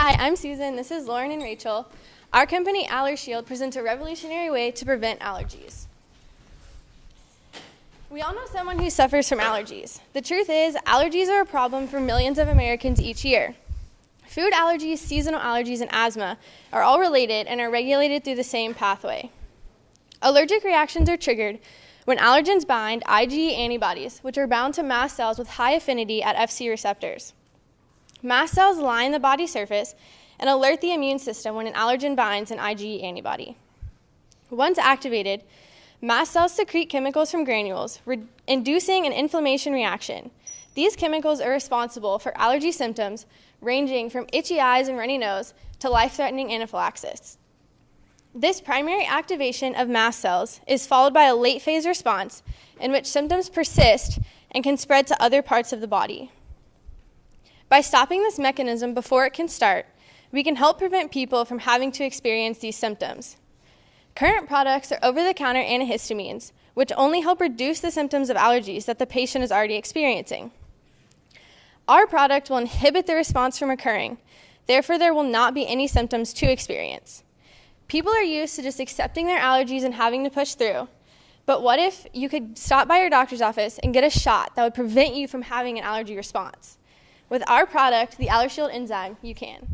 Hi, I'm Susan. This is Lauren and Rachel. Our company, Allershield, presents a revolutionary way to prevent allergies. We all know someone who suffers from allergies. The truth is, allergies are a problem for millions of Americans each year. Food allergies, seasonal allergies, and asthma are all related and are regulated through the same pathway. Allergic reactions are triggered when allergens bind IgE antibodies, which are bound to mast cells with high affinity at Fc receptors. Mast cells line the body surface and alert the immune system when an allergen binds an IgE antibody. Once activated, mast cells secrete chemicals from granules, inducing an inflammation reaction. These chemicals are responsible for allergy symptoms ranging from itchy eyes and runny nose to life-threatening anaphylaxis. This primary activation of mast cells is followed by a late-phase response in which symptoms persist and can spread to other parts of the body. By stopping this mechanism before it can start, we can help prevent people from having to experience these symptoms. Current products are over-the-counter antihistamines, which only help reduce the symptoms of allergies that the patient is already experiencing. Our product will inhibit the response from occurring, therefore there will not be any symptoms to experience. People are used to just accepting their allergies and having to push through, but what if you could stop by your doctor's office and get a shot that would prevent you from having an allergy response? With our product, the Allershield enzyme, you can.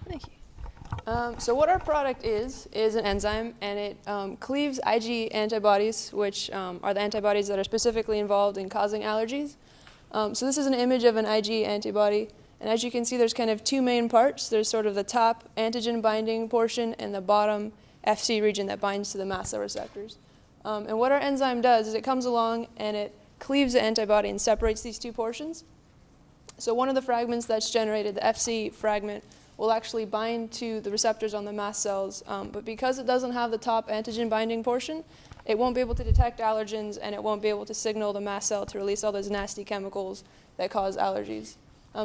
Thank you. So what our product is an enzyme, and it cleaves IgE antibodies, which are the antibodies that are specifically involved in causing allergies. So this is an image of an IgE antibody, and as you can see, there's kind of two main parts. There's sort of the top antigen binding portion and the bottom Fc region that binds to the mast cell receptors. And what our enzyme does is it comes along and it cleaves the antibody and separates these two portions. So one of the fragments that's generated, the Fc fragment, will actually bind to the receptors on the mast cells, but because it doesn't have the top antigen binding portion, it won't be able to detect allergens and it won't be able to signal the mast cell to release all those nasty chemicals that cause allergies.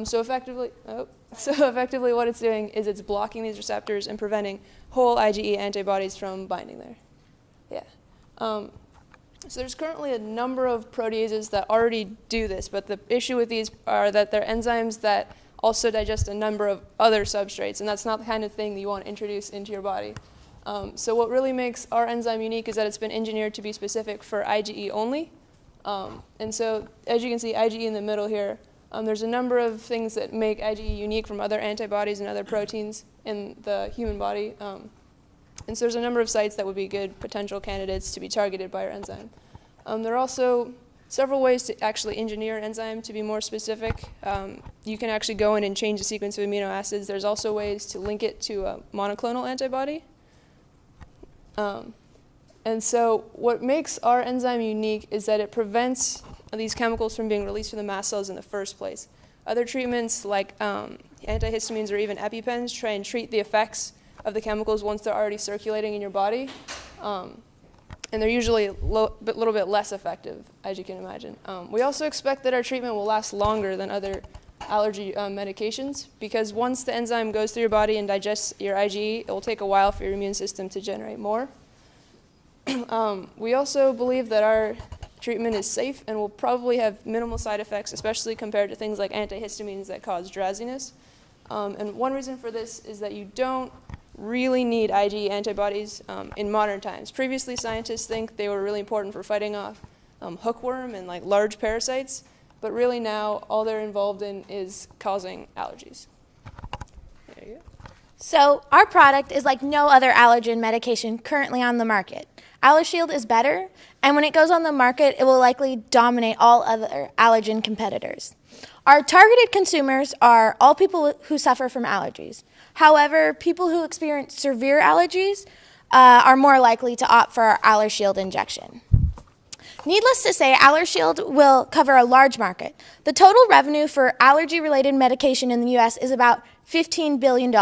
So effectively what it's doing is it's blocking these receptors and preventing whole IgE antibodies from binding there. Yeah. So there's currently a number of proteases that already do this, but the issue with these are that they're enzymes that also digest a number of other substrates, and that's not the kind of thing that you want to introduce into your body. So what really makes our enzyme unique is that it's been engineered to be specific for IgE only. And so as you can see, IgE in the middle here, there's a number of things that make IgE unique from other antibodies and other proteins in the human body. And so there's a number of sites that would be good potential candidates to be targeted by our enzyme. There are also several ways to actually engineer an enzyme to be more specific. You can actually go in and change the sequence of amino acids. There's also ways to link it to a monoclonal antibody. And so what makes our enzyme unique is that it prevents these chemicals from being released from the mast cells in the first place. Other treatments like antihistamines or even EpiPens try and treat the effects of the chemicals once they're already circulating in your body. And they're usually a little bit less effective, as you can imagine. We also expect that our treatment will last longer than other allergy medications, because once the enzyme goes through your body and digests your IgE, it will take a while for your immune system to generate more. We also believe that our treatment is safe and will probably have minimal side effects, especially compared to things like antihistamines that cause drowsiness. And one reason for this is that you don't really need IgE antibodies in modern times. Previously, scientists think they were really important for fighting off hookworm and like large parasites, but really now all they're involved in is causing allergies. There you go. So our product is like no other allergen medication currently on the market. Allershield is better, and when it goes on the market, it will likely dominate all other allergen competitors. Our targeted consumers are all people who suffer from allergies. However, people who experience severe allergies are more likely to opt for our Allershield injection. Needless to say, Allershield will cover a large market. The total revenue for allergy-related medication in the U.S. is about $15 billion.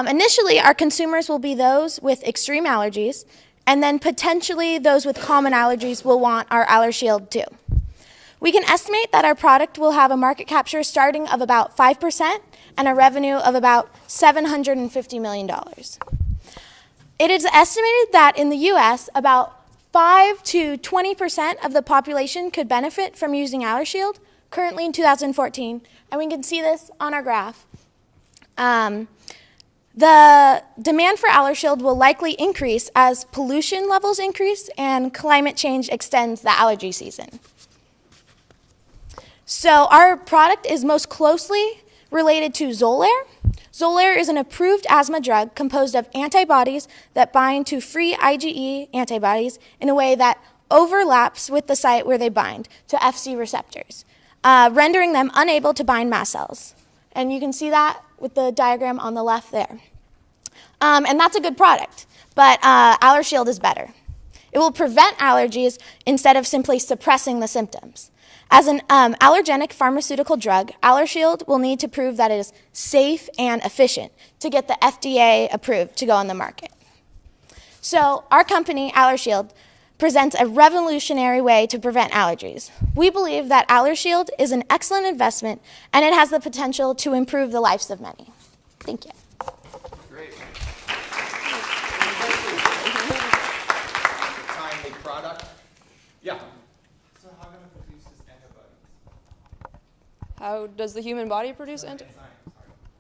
Initially, our consumers will be those with extreme allergies, and then potentially those with common allergies will want our Allershield too. We can estimate that our product will have a market capture starting of about 5% and a revenue of about $750 million. It is estimated that in the U.S., about 5 to 20% of the population could benefit from using Allershield, currently in 2014, and we can see this on our graph. The demand for Allershield will likely increase as pollution levels increase and climate change extends the allergy season. So our product is most closely related to Xolair. Xolair is an approved asthma drug composed of antibodies that bind to free IgE antibodies in a way that overlaps with the site where they bind to FC receptors, rendering them unable to bind mast cells. And you can see that with the diagram on the left there. And that's a good product, but Allershield is better. It will prevent allergies instead of simply suppressing the symptoms. As an allergenic pharmaceutical drug, Allershield will need to prove that it is safe and efficient to get the FDA approved to go on the market. So our company, Allershield, presents a revolutionary way to prevent allergies. We believe that Allershield is an excellent investment and it has the potential to improve the lives of many. Thank you. Great. Timely product. Yeah. So how can it produce this antibodies? How does the human body produce antibodies?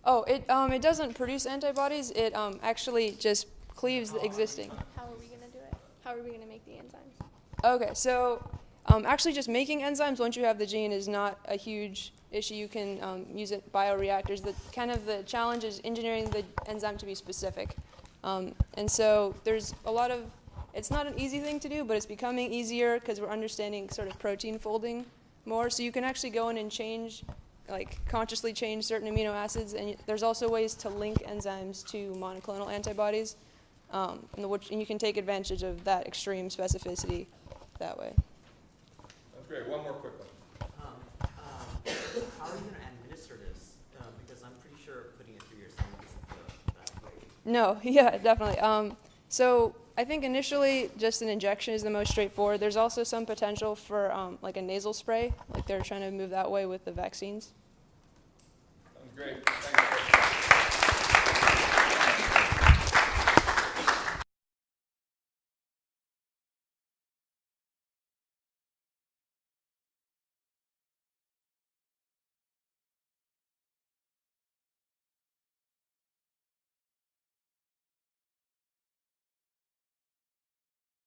Oh, it doesn't produce antibodies. It actually just cleaves the existing. How are we going to do it? How are we going to make the enzymes? Okay, so actually just making enzymes once you have the gene is not a huge issue. You can use it bioreactors. The challenge is engineering the enzyme to be specific. And so there's a lot of, it's not an easy thing to do, but it's becoming easier because we're understanding sort of protein folding more. So you can actually go in and change, like consciously change certain amino acids. And there's also ways to link enzymes to monoclonal antibodies. And you can take advantage of that extreme specificity that way. That's great. One more quick one. How are you going to administer this? Because I'm pretty sure putting it through your stomach isn't that way. No, yeah, definitely. So I think initially just an injection is the most straightforward. There's also some potential for like a nasal spray, like they're trying to move that way with the vaccines. Sounds great. Thanks.